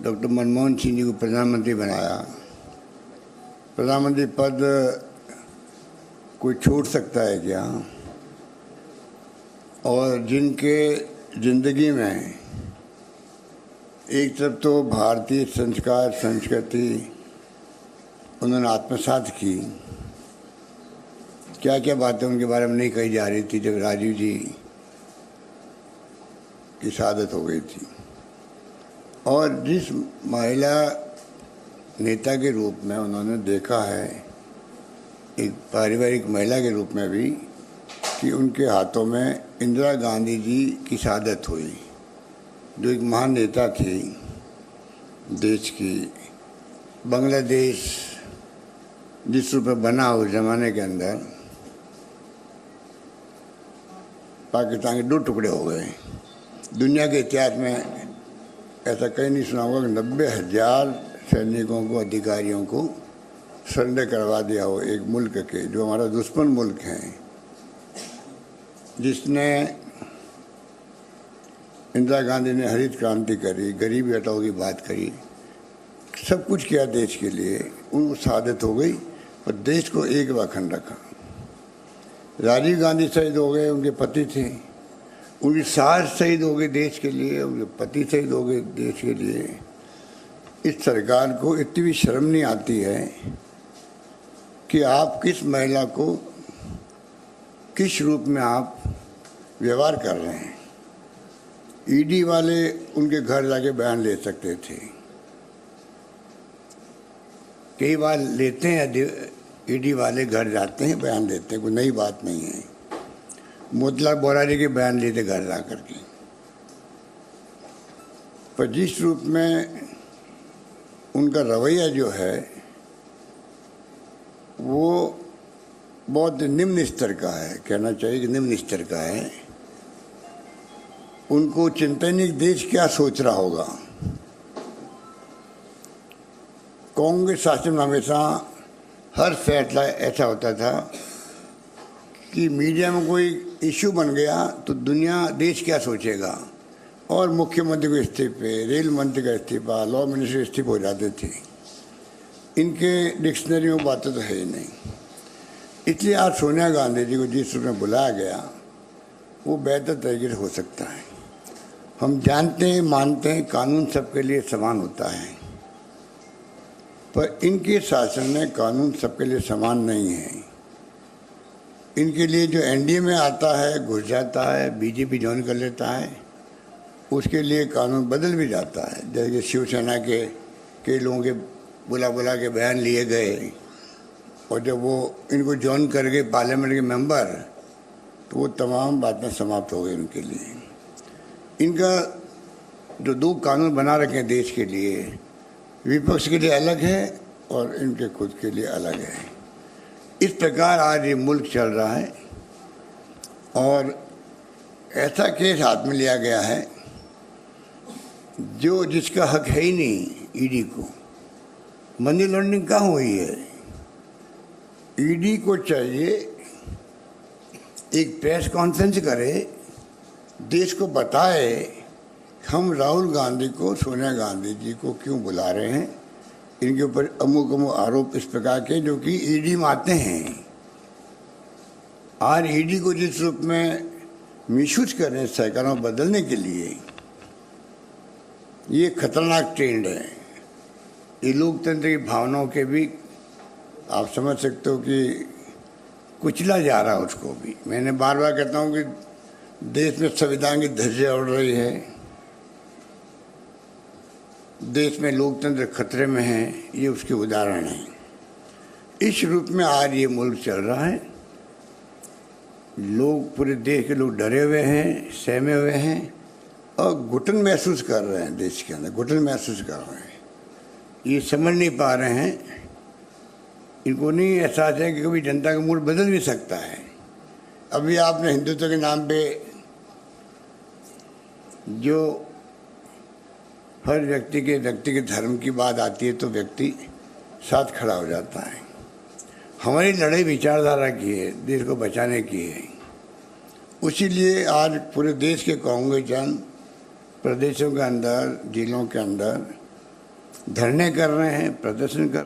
Doctor Manmohan Singh ji को प्रधानमंत्री बनाया। प्रधानमंत्री पद कोई छोड़ सकता है क्या? और जिनके ज़िंदगी में एक तरफ तो भारतीय संस्कार संस्कृति उन्होंने आत्मसात की, क्या क्या बातें उनके बारे में नहीं कही जा रही थी जब राजीव जी की शहादत हो गई थी। और जिस महिला नेता के रूप में उन्होंने देखा है, एक पारिवारिक महिला के रूप में भी, कि उनके हाथों में इंदिरा गांधी जी की शहादत हुई, जो एक महान नेता थी देश की। बांग्लादेश जिस रूप में बना उस जमाने के अंदर, पाकिस्तान के दो टुकड़े हो गए। दुनिया के इतिहास में ऐसा कहीं नहीं सुना होगा कि 90,000 सैनिकों को, अधिकारियों को सरेंडर करवा दिया हो एक मुल्क के, जो हमारा दुश्मन मुल्क है, जिसने इंदिरा गांधी ने हरित क्रांति करी, गरीबी हटाओ की बात करी, सब कुछ किया देश के लिए। उनको शहादत हो गई और देश को एक अखंड रखा। राजीव गांधी शहीद हो गए, उनके पति थे, उनकी सास शहीद हो गई देश के लिए, उनके पति शहीद हो गए देश के लिए। इस सरकार को इतनी भी शर्म नहीं आती है कि आप किस महिला को किस रूप में आप व्यवहार कर रहे हैं। ईडी वाले उनके घर जाके बयान ले सकते थे, कई बार लेते हैं, ईडी वाले घर जाते हैं, बयान देते हैं, कोई नई बात नहीं है। मोतीलाल बोरा जी के बयान लिए थे घर जा करके। पर जिस रूप में उनका रवैया जो है वो बहुत निम्न स्तर का है, कहना चाहिए कि निम्न स्तर का है। उनको चिंता नहीं देश क्या सोच रहा होगा। कांग्रेस शासन में हमेशा हर फैसला ऐसा होता था कि मीडिया में कोई इश्यू बन गया तो दुनिया देश क्या सोचेगा, और मुख्यमंत्री को इस्तीफे, रेल मंत्री का इस्तीफा, लॉ मिनिस्टर इस्तीफे हो जाते थे। इनके डिक्शनरी में बातें तो है ही नहीं। इसलिए आज सोनिया गांधी जी को जिस रूप में बुलाया गया वो बेहतर तरीके से हो सकता है। हम जानते हैं, मानते हैं, कानून सबके लिए समान होता है, पर इनके शासन में कानून सबके लिए समान नहीं है। इनके लिए जो एनडीए में आता है, घुस जाता है, बीजेपी ज्वाइन कर लेता है, उसके लिए कानून बदल भी जाता है। जैसे शिवसेना के कई लोगों के बुला के बयान लिए गए, और जब वो इनको ज्वाइन कर गए पार्लियामेंट के मेंबर, तो वो तमाम बातें समाप्त हो गई उनके लिए। इनका जो दो कानून बना रखे हैं देश के लिए, विपक्ष के लिए अलग है और इनके खुद के लिए अलग है। इस प्रकार आज ये मुल्क चल रहा है, और ऐसा केस हाथ में लिया गया है जो जिसका हक है ही नहीं। ईडी को मनी लॉन्ड्रिंग कहाँ हुई है? ईडी को चाहिए एक प्रेस कॉन्फ्रेंस करे, देश को बताए हम राहुल गांधी को, सोनिया गांधी जी को क्यों बुला रहे हैं, इनके ऊपर अमुक अमुक आरोप इस प्रकार के जो कि ईडी में आते हैं। आज ईडी को जिस रूप में मिसयूज कर रहे हैं सरकारों बदलने के लिए, ये खतरनाक ट्रेंड है। ये लोकतंत्र की भावनाओं के भी आप समझ सकते हो कि कुचला जा रहा है उसको भी। मैंने बार बार कहता हूँ कि देश में संविधान की धज्जियां उड़ रही है, देश में लोकतंत्र खतरे में है, ये उसके उदाहरण हैं। इस रूप में आज ये मुल्क चल रहा है। लोग, पूरे देश के लोग डरे हुए हैं, सहमे हुए हैं, और घुटन महसूस कर रहे हैं। देश के अंदर घुटन महसूस कर रहे हैं। ये समझ नहीं पा रहे हैं, इनको नहीं एहसास है कि कभी जनता का मूड बदल भी सकता है। अभी आपने हिंदुत्व के नाम पे जो हर व्यक्ति के धर्म की बात आती है तो व्यक्ति साथ खड़ा हो जाता है। हमारी लड़ाई विचारधारा की है, देश को बचाने की है। उसीलिए आज पूरे देश के कांग्रेस जन प्रदेशों के अंदर, जिलों के अंदर धरने कर रहे हैं, प्रदर्शन कर